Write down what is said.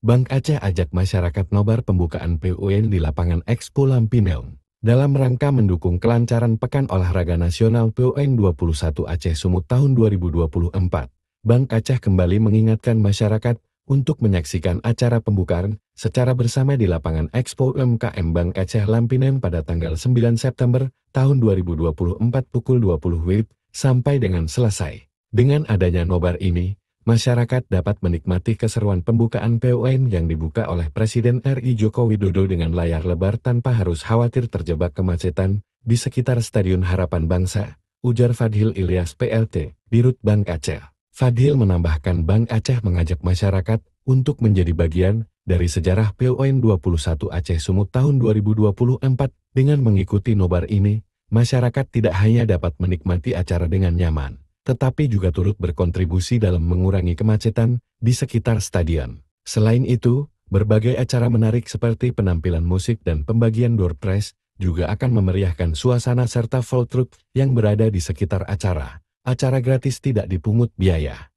Bank Aceh ajak masyarakat nobar pembukaan PUN di lapangan Expo Lampinong. Dalam rangka mendukung kelancaran Pekan Olahraga Nasional PUN 21 Aceh Sumut tahun 2024, Bank Aceh kembali mengingatkan masyarakat untuk menyaksikan acara pembukaan secara bersama di lapangan Expo UMKM Bank Aceh Lampinong pada tanggal 9 September tahun 2024 pukul 20 WIB sampai dengan selesai. Dengan adanya nobar ini, masyarakat dapat menikmati keseruan pembukaan PUN yang dibuka oleh Presiden RI Joko Widodo dengan layar lebar tanpa harus khawatir terjebak kemacetan di sekitar Stadion Harapan Bangsa, ujar Fadhil Ilyas PLT, Dirut Bank Aceh. Fadhil menambahkan Bank Aceh mengajak masyarakat untuk menjadi bagian dari sejarah PUN 21 Aceh Sumut tahun 2024 dengan mengikuti nobar ini, masyarakat tidak hanya dapat menikmati acara dengan nyaman, tetapi juga turut berkontribusi dalam mengurangi kemacetan di sekitar stadion. Selain itu, berbagai acara menarik seperti penampilan musik dan pembagian door prize juga akan memeriahkan suasana serta food truck yang berada di sekitar acara. Acara gratis tidak dipungut biaya.